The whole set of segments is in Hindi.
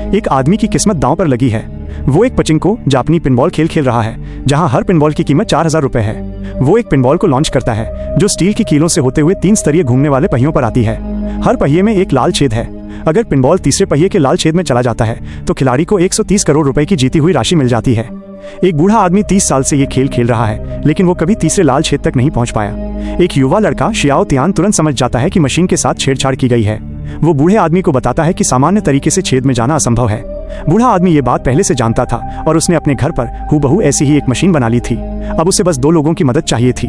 एक आदमी की किस्मत दांव पर लगी है। वो एक पचिंको जापानी पिनबॉल खेल खेल रहा है जहां हर पिनबॉल की कीमत 4000 रुपए है। वो एक पिनबॉल को लॉन्च करता है जो स्टील की कीलों से होते हुए 3 स्तरीय घूमने वाले पहियों पर आती है। हर पहिए में एक लाल छेद है। अगर पिनबॉल तीसरे पहिए के लाल छेद में चला जाता है तो खिलाड़ी को 130 करोड़ रुपए की जीती हुई राशि मिल जाती है। एक बूढ़ा आदमी 30 साल से ये खेल खेल रहा है लेकिन वो कभी तीसरे लाल छेद तक नहीं पहुंच पाया। एक युवा लड़का शियाओ तियान तुरंत समझ जाता है कि मशीन के साथ छेड़छाड़ की गई है। वो बूढ़े आदमी को बताता है कि सामान्य तरीके से छेद में जाना असंभव है। बूढ़ा आदमी ये बात पहले से जानता था और उसने अपने घर पर हूबहू ऐसी ही एक मशीन बना ली थी। अब उसे बस 2 लोगों की मदद चाहिए थी।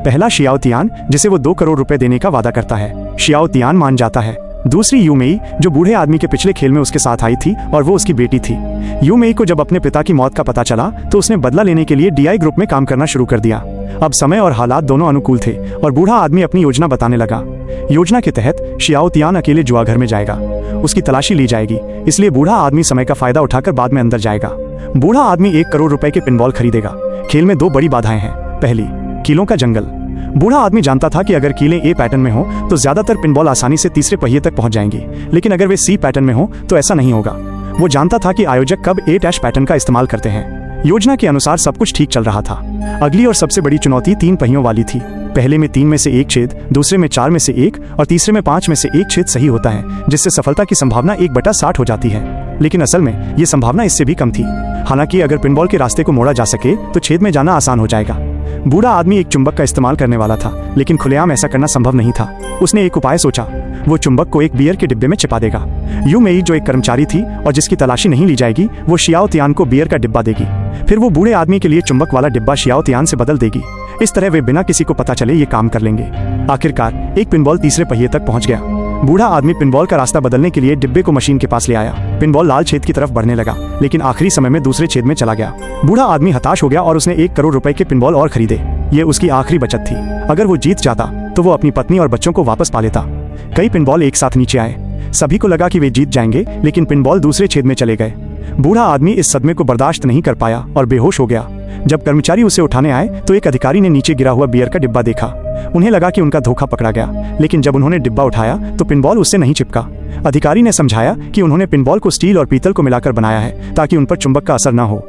पहला शियाओ तियान जिसे वो 2 करोड़ रुपए देने का वादा करता है। शियाओ तियान मान जाता है। दूसरी यूमेई जो बूढ़े आदमी के पिछले खेल में उसके साथ आई थी और वो उसकी बेटी थी। यूमेई को जब अपने पिता की मौत का पता चला तो उसने बदला लेने के लिए डीआई ग्रुप में काम करना शुरू कर दिया। अब समय और हालात दोनों अनुकूल थे और बूढ़ा आदमी अपनी योजना बताने लगा। योजना के तहत शियाओ तियान अकेले जुआ घर में जाएगा। उसकी तलाशी ली जाएगी, इसलिए बूढ़ा आदमी समय का फायदा उठाकर बाद में अंदर जाएगा। बूढ़ा आदमी 1 करोड़ रुपए के पिनबॉल खरीदेगा। खेल में 2 बड़ी बाधाएं हैं। पहली, कीलों का जंगल। बूढ़ा आदमी जानता था कि अगर कीलें ए पैटर्न में हो तो ज्यादातर पिनबॉल आसानी से तीसरे पहिए तक पहुंच जाएंगी, लेकिन अगर वे सी पैटर्न में हो तो ऐसा नहीं होगा। वो जानता था कि आयोजक कब ए डैश पैटर्न का इस्तेमाल करते हैं। योजना के अनुसार सब कुछ ठीक चल रहा था। अगली और सबसे बड़ी चुनौती 3 पहियों वाली थी। पहले में 3 में से 1 छेद, दूसरे में 4 में से 1 और तीसरे में 5 में से 1 छेद सही होता है, जिससे सफलता की संभावना 1/60 हो जाती है। लेकिन असल में ये संभावना इससे भी कम थी। हालांकि अगर पिनबॉल के रास्ते को मोड़ा जा सके तो छेद में जाना आसान हो जाएगा। बूढ़ा आदमी एक चुंबक का इस्तेमाल करने वाला था, लेकिन खुलेआम ऐसा करना संभव नहीं था। उसने एक उपाय सोचा। वो चुंबक को एक बियर के डिब्बे में छिपा देगा। यूमेई जो एक कर्मचारी थी और जिसकी तलाशी नहीं ली जाएगी, वो शियाओ तियान को बियर का डिब्बा देगी। फिर वो बूढ़े आदमी के लिए चुंबक वाला डिब्बा शियाओ तियान से बदल देगी। इस तरह वे बिना किसी को पता चले ये काम कर लेंगे। आखिरकार एक पिनबॉल तीसरे पहिए तक पहुंच गया। बूढ़ा आदमी पिनबॉल का रास्ता बदलने के लिए डिब्बे को मशीन के पास ले आया। पिनबॉल लाल छेद की तरफ बढ़ने लगा, लेकिन आखिरी समय में दूसरे छेद में चला गया। बूढ़ा आदमी हताश हो गया और उसने 1 करोड़ रुपए के पिनबॉल और खरीदे। ये उसकी आखिरी बचत थी। अगर वो जीत जाता तो वो अपनी पत्नी और बच्चों को वापस पा लेता। कई पिनबॉल एक साथ नीचे आए। सभी को लगा कि वे जीत जाएंगे, लेकिन पिनबॉल दूसरे छेद में चले गए। बूढ़ा आदमी इस सदमे को बर्दाश्त नहीं कर पाया और बेहोश हो गया। जब कर्मचारी उसे उठाने आए तो एक अधिकारी ने नीचे गिरा हुआ बियर का डिब्बा देखा। उन्हें लगा कि उनका धोखा पकड़ा गया, लेकिन जब उन्होंने डिब्बा उठाया तो पिनबॉल उससे नहीं चिपका। अधिकारी ने समझाया कि उन्होंने पिनबॉल को स्टील और पीतल को मिलाकर बनाया है ताकि उन पर चुंबक का असर न हो।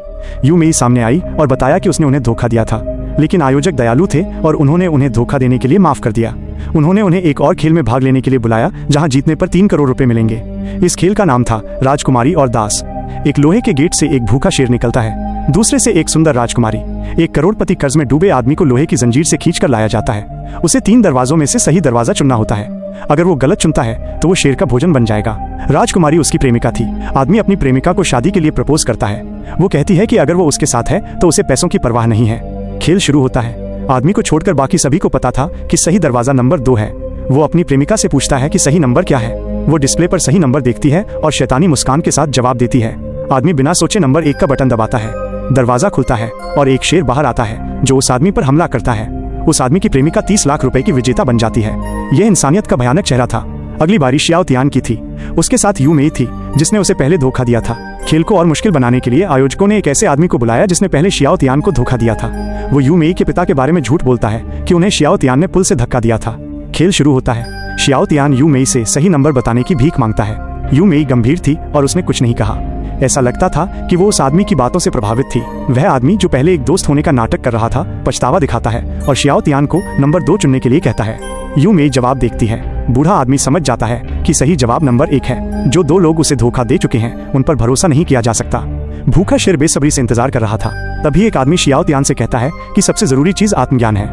यूमेई सामने आई और बताया कि उसने उन्हें धोखा दिया था, लेकिन आयोजक दयालु थे और उन्होंने उन्हें धोखा देने के लिए माफ कर दिया। उन्होंने उन्हें एक और खेल में भाग लेने के लिए बुलाया जहां जीतने पर 3 करोड़ रुपए मिलेंगे। इस खेल का नाम था राजकुमारी और दास। एक लोहे के गेट से एक भूखा शेर निकलता है, दूसरे से एक सुंदर राजकुमारी। एक करोड़पति कर्ज में डूबे आदमी को लोहे की जंजीर से खींचकर लाया जाता है। उसे 3 दरवाजों में से सही दरवाजा चुनना होता है। अगर वो गलत चुनता है तो वो शेर का भोजन बन जाएगा। राजकुमारी उसकी प्रेमिका थी। आदमी अपनी प्रेमिका को शादी के लिए प्रपोज करता है। वो कहती है कि अगर वो उसके साथ है तो उसे पैसों की परवाह नहीं है। खेल शुरू होता है। आदमी को छोड़कर बाकी सभी को पता था कि सही दरवाजा नंबर 2 है। वो अपनी प्रेमिका से पूछता है कि सही नंबर क्या है। वो डिस्प्ले पर सही नंबर देखती है और शैतानी मुस्कान के साथ जवाब देती है। आदमी बिना सोचे नंबर 1 का बटन दबाता है। दरवाजा खुलता है और एक शेर बाहर आता है जो उस आदमी पर हमला करता है। उस आदमी की प्रेमिका 30 लाख रुपए की विजेता बन जाती है। यह इंसानियत का भयानक चेहरा था। अगली बारी शियाओ तियान की थी। उसके साथ यूमेई थी जिसने उसे पहले धोखा दिया था। खेल को और मुश्किल बनाने के लिए आयोजकों ने एक ऐसे आदमी को बुलाया जिसने पहले शियाओ तियान को धोखा दिया था। वो यूमेई के पिता के बारे में झूठ बोलता है कि उन्हें शियाओ तियान ने पुल से धक्का दिया था। खेल शुरू होता है। शियाओ तियान यूमेई से सही नंबर बताने की भीख मांगता है। यूमेई गंभीर थी और उसने कुछ नहीं कहा। ऐसा लगता था कि वो उस आदमी की बातों से प्रभावित थी। वह आदमी जो पहले एक दोस्त होने का नाटक कर रहा था पछतावा दिखाता है और शियाओ तियान को नंबर 2 चुनने के लिए कहता है। यूमेई जवाब देखती है। बूढ़ा आदमी समझ जाता है कि सही जवाब नंबर 1 है। जो 2 लोग उसे धोखा दे चुके हैं उन पर भरोसा नहीं किया जा सकता। भूखा शेर बेसब्री से इंतजार कर रहा था। तभी एक आदमी शियाओ तियान से कहता है कि सबसे जरूरी चीज आत्मज्ञान है।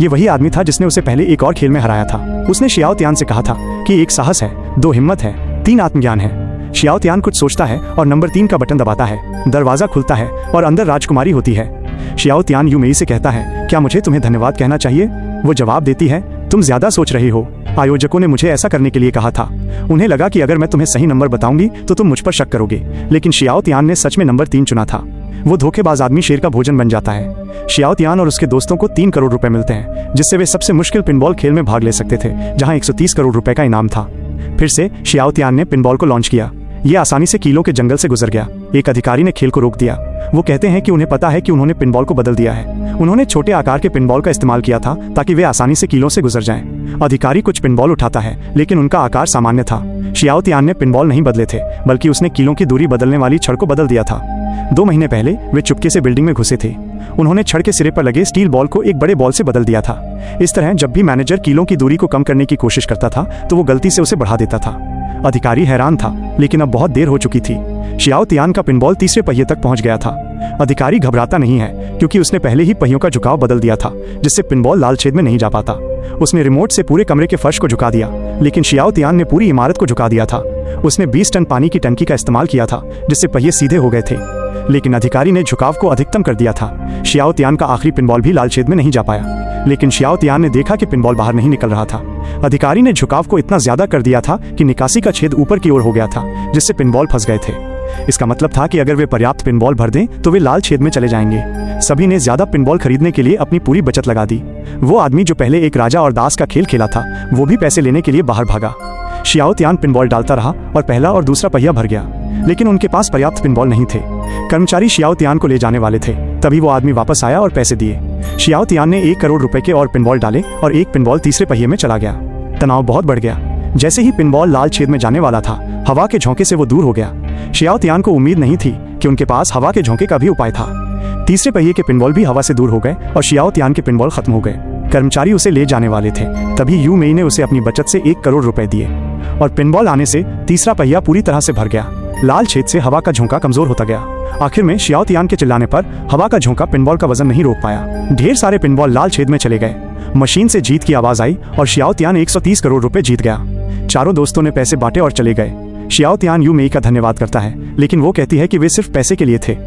ये वही आदमी था जिसने उसे पहले एक और खेल में हराया था। उसने शियाओ तियान से कहा था कि 1 साहस है, 2 हिम्मत है, 3 आत्मज्ञान है। शियाओ तियान कुछ सोचता है और नंबर 3 का बटन दबाता है। दरवाजा खुलता है और अंदर राजकुमारी होती है। शियाओ तियान यूमेई से कहता है, क्या मुझे तुम्हें धन्यवाद कहना चाहिए? वो जवाब देती है, तुम ज्यादा सोच रही हो। आयोजकों ने मुझे ऐसा करने के लिए कहा था। उन्हें लगा कि अगर मैं तुम्हें सही नंबर बताऊंगी तो तुम मुझ पर शक करोगे, लेकिन शियाओ तियान ने सच में नंबर 3 चुना था। वो धोखेबाज आदमी शेर का भोजन बन जाता है। शियाओ तियान और उसके दोस्तों को 3 करोड़ रुपए मिलते हैं, जिससे वे सबसे मुश्किल पिनबॉल खेल में भाग ले सकते थे, जहां 130 करोड़ रुपए का इनाम था। फिर से शियाओ तियान ने पिनबॉल को लॉन्च किया। ये आसानी से कीलों के जंगल से गुजर गया। एक अधिकारी ने खेल को रोक दिया। वो कहते हैं कि उन्हें पता है कि उन्होंने पिनबॉल को बदल दिया है। उन्होंने छोटे आकार के पिनबॉल का इस्तेमाल किया था ताकि वे आसानी से कीलों से गुजर जाएं। अधिकारी कुछ पिनबॉल उठाता है, लेकिन उनका आकार सामान्य था। शियाओ तियान ने पिनबॉल नहीं बदले थे, बल्कि उसने कीलों की दूरी बदलने वाली छड़ को बदल दिया था। 2 महीने पहले वे चुपके से बिल्डिंग में घुसे थे। उन्होंने छड़ के सिरे पर लगे स्टील बॉल को एक बड़े बॉल से बदल दिया था। इस तरह जब भी मैनेजर कीलों की दूरी को कम करने की कोशिश करता था तो वो गलती से उसे बढ़ा देता था। अधिकारी हैरान था, लेकिन अब बहुत देर हो चुकी थी। शियाओ तियान का पिनबॉल तीसरे पहिए तक पहुंच गया था। अधिकारी घबराता नहीं है, क्योंकि उसने पहले ही पहियों का झुकाव बदल दिया था, जिससे पिनबॉल लाल छेद में नहीं जा पाता। उसने रिमोट से पूरे कमरे के फर्श को झुका दिया, लेकिन शियाओ तियान ने पूरी इमारत को झुका दिया था। उसने 20 टन पानी की टंकी का इस्तेमाल किया था, जिससे पहिए सीधे हो गए थे, लेकिन अधिकारी ने झुकाव को अधिकतम कर दिया था। शियाओ तियान का आखिरी पिनबॉल भी लाल छेद में नहीं जा पाया, लेकिन शियाओ तियान ने देखा कि पिनबॉल बाहर नहीं निकल रहा था। अधिकारी ने झुकाव को इतना ज्यादा कर दिया था कि निकासी का छेद ऊपर की ओर हो गया था, जिससे पिनबॉल फंस गए थे। इसका मतलब था कि अगर वे पर्याप्त पिनबॉल भर दें तो वे लाल छेद में चले जाएंगे। सभी ने ज्यादा पिनबॉल खरीदने के लिए अपनी पूरी बचत लगा दी। वो आदमी जो पहले एक राजा और दास का खेल खेला था, वो भी पैसे लेने के लिए बाहर भागा। शियाओ तियान पिनबॉल डालता रहा और पहला और दूसरा पहिया भर गया, लेकिन उनके पास पर्याप्त पिनबॉल नहीं थे। कर्मचारी शियाओ तियान को ले जाने वाले थे, तभी वो आदमी वापस आया और पैसे दिए। शियाओ तियान ने 1 करोड़ रुपए के और पिनबॉल डाले और एक पिनबॉल तीसरे पहिए में चला गया। तनाव बहुत बढ़ गया। जैसे ही पिनबॉल लाल छेद में जाने वाला था, हवा के झोंके से वो दूर हो गया। शियाओ तियान को उम्मीद नहीं थी कि उनके पास हवा के झोंके का भी उपाय था। तीसरे पहिए के पिनबॉल भी हवा से दूर हो गए और शियाओ तियान के पिनबॉल खत्म हो गए। कर्मचारी उसे ले जाने वाले थे, तभी यू मेई ने उसे अपनी बचत से 1 करोड़ रुपए दिए और पिनबॉल आने से तीसरा पहिया पूरी तरह से भर गया। लाल छेद से हवा का झोंका कमजोर होता गया। आखिर में शियाओ तियान के चिल्लाने पर हवा का झोंका पिनबॉल का वजन नहीं रोक पाया। ढेर सारे पिनबॉल लाल छेद में चले गए। मशीन से जीत की आवाज आई और शियाओ तियान 130 करोड़ रुपए जीत गया। चारों दोस्तों ने पैसे बांटे और चले गए। शियाओ तियान यू मेई का धन्यवाद करता है, लेकिन वो कहती है कि वे सिर्फ पैसे के लिए थे।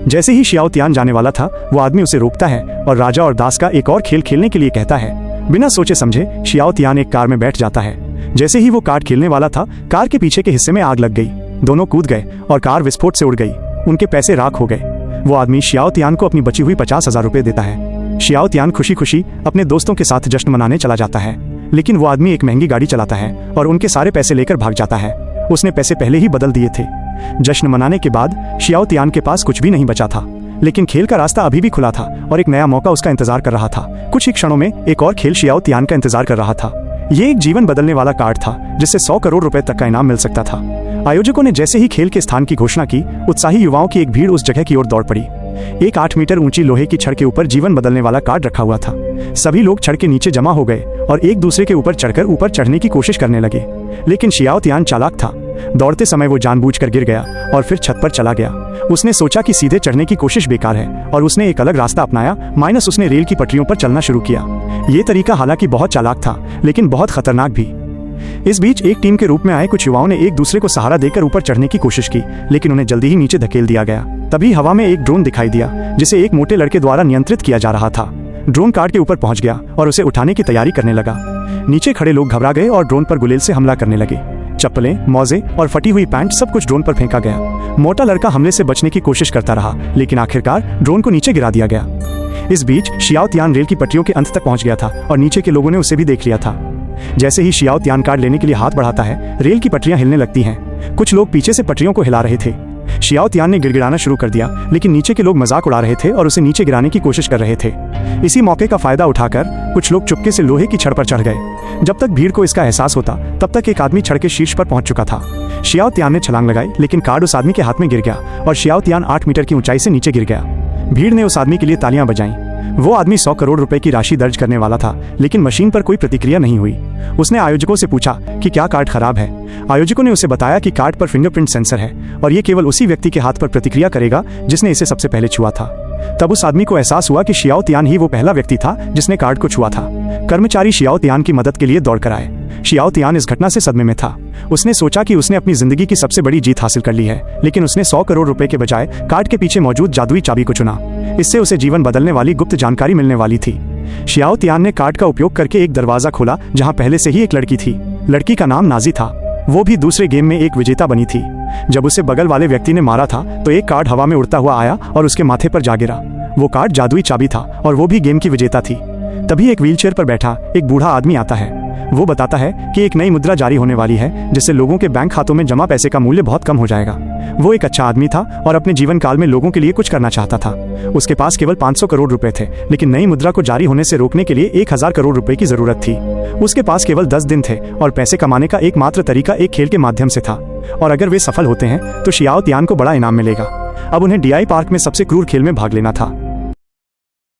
जैसे ही शियाओ तियान जाने वाला था, वो आदमी उसे रोकता है और राजा और दास का एक और खेल खेलने के लिए कहता है। बिना सोचे समझे शियाओ तियान एक कार में बैठ जाता है। जैसे ही वो कार्ड खेलने वाला था, कार के पीछे के हिस्से में आग लग गई। दोनों कूद गए और कार विस्फोट से उड़ गई। उनके पैसे राख हो गए। वो आदमी शियाओ तियान को अपनी बची हुई 50,000 रुपए देता है। शियाओ तियान खुशी खुशी अपने दोस्तों के साथ जश्न मनाने चला जाता है, लेकिन वो आदमी एक महंगी गाड़ी चलाता है और उनके सारे पैसे लेकर भाग जाता है। उसने पैसे पहले ही बदल दिए थे। जश्न मनाने के बाद शियाओ तियान के पास कुछ भी नहीं बचा था, लेकिन खेल का रास्ता अभी भी खुला था और एक नया मौका उसका इंतजार कर रहा था। कुछ ही क्षणों में एक और खेल शियाओ तियान का इंतजार कर रहा था। ये एक जीवन बदलने वाला कार्ड था, जिससे 100 करोड़ रुपए तक का इनाम मिल सकता था। आयोजकों ने जैसे ही खेल के स्थान की घोषणा की, उत्साही युवाओं की एक भीड़ उस जगह की ओर दौड़ पड़ी। एक 8 मीटर ऊंची लोहे की छड़ के ऊपर जीवन बदलने वाला कार्ड रखा हुआ था। सभी लोग छड़ के नीचे जमा हो गए और एक दूसरे के ऊपर चढ़कर ऊपर चढ़ने की कोशिश करने लगे, लेकिन शियाओ तियान चालाक था। दौड़ते समय वो जानबूझकर गिर गया और फिर छत पर चला गया। उसने सोचा कि सीधे चढ़ने की कोशिश बेकार है और उसने एक अलग रास्ता अपनाया, माइनस उसने रेल की पटरियों पर चलना शुरू किया। ये तरीका हालांकि बहुत चालाक था, लेकिन बहुत खतरनाक भी। इस बीच एक टीम के रूप में आए कुछ युवाओं ने एक दूसरे को सहारा देकर ऊपर चढ़ने की कोशिश की, लेकिन उन्हें जल्दी ही नीचे धकेल दिया गया। तभी हवा में एक ड्रोन दिखाई दिया, जिसे एक मोटे लड़के द्वारा नियंत्रित किया जा रहा था। ड्रोन कार्ड के ऊपर पहुंच गया और उसे उठाने की तैयारी करने लगा। नीचे खड़े लोग घबरा गए और ड्रोन पर गुलेल से हमला करने लगे। चप्पलें, मौजे और फटी हुई पैंट सब कुछ ड्रोन पर फेंका गया। मोटा लड़का हमले से बचने की कोशिश करता रहा, लेकिन आखिरकार ड्रोन को नीचे गिरा दिया गया। इस बीच शियाओ तियान रेल की पटरियों के अंत तक पहुंच गया था और नीचे के लोगों ने उसे भी देख लिया था। जैसे ही शियाओ तियान कार्ड लेने के लिए हाथ बढ़ाता है, रेल की पटरियां हिलने लगती हैं। कुछ लोग पीछे से पटरियों को हिला रहे थे। शियाओ तियान ने गिड़गिड़ाना शुरू कर दिया, लेकिन नीचे के लोग मजाक उड़ा रहे थे और उसे नीचे गिराने की कोशिश कर रहे थे। इसी मौके का फायदा उठाकर कुछ लोग चुपके से लोहे की छड़ पर चढ़ गए। जब तक भीड़ को इसका एहसास होता, तब तक एक आदमी छड़ के शीर्ष पर पहुंच चुका था। शियाओ तियान ने छलांग लगाई, लेकिन कार्ड उस आदमी के हाथ में गिर गया और शियाओ तियान 8 मीटर की ऊंचाई से नीचे गिर गया। भीड़ ने उस आदमी के लिए तालियां बजाईं। वो आदमी 100 करोड़ रुपए की राशि दर्ज करने वाला था, लेकिन मशीन पर कोई प्रतिक्रिया नहीं हुई। उसने आयोजकों से पूछा कि क्या कार्ड खराब है। आयोजकों ने उसे बताया कि कार्ड पर फिंगरप्रिंट सेंसर है और ये केवल उसी व्यक्ति के हाथ पर प्रतिक्रिया करेगा जिसने इसे सबसे पहले छुआ था। तब उस आदमी को एहसास हुआ कि शियाओ तियान ही वो पहला व्यक्ति था जिसने कार्ड को छुआ था। कर्मचारी शियाओ तियान की मदद के लिए दौड़ कर आए। शियाओ तियान इस घटना से सदमे में था। उसने सोचा कि उसने अपनी जिंदगी की सबसे बड़ी जीत हासिल कर ली है, लेकिन उसने 100 करोड़ रुपए के बजाय कार्ड के पीछे मौजूद जादुई चाबी को चुना। इससे उसे जीवन बदलने वाली गुप्त जानकारी मिलने वाली थी। शियाओ तियान ने कार्ड का उपयोग करके एक दरवाजा खोला जहां पहले से ही एक लड़की थी। लड़की का नाम नाजी था। वो भी दूसरे गेम में एक विजेता बनी थी। जब उसे बगल वाले व्यक्ति ने मारा था तो एक कार्ड हवा में उड़ता हुआ आया और उसके माथे पर जा गिरा। वो कार्ड जादुई चाबी था और वो भी गेम की विजेता थी। तभी एक व्हीलचेयर पर बैठा एक बूढ़ा आदमी आता है। वो बताता है कि एक नई मुद्रा जारी होने वाली है जिससे लोगों के बैंक खातों में जमा पैसे का मूल्य बहुत कम हो जाएगा। वो एक अच्छा आदमी था और अपने जीवन काल में लोगों के लिए कुछ करना चाहता था। उसके पास केवल 500 करोड़ रुपए थे, लेकिन नई मुद्रा को जारी होने से रोकने के लिए 1000 करोड़ रुपए की जरूरत थी। उसके पास केवल 10 दिन थे और पैसे कमाने का एकमात्र तरीका एक खेल के माध्यम से था, और अगर वे सफल होते हैं तो शियाओ तियान को बड़ा इनाम मिलेगा। अब उन्हें डीआई पार्क में सबसे क्रूर खेल में भाग लेना था।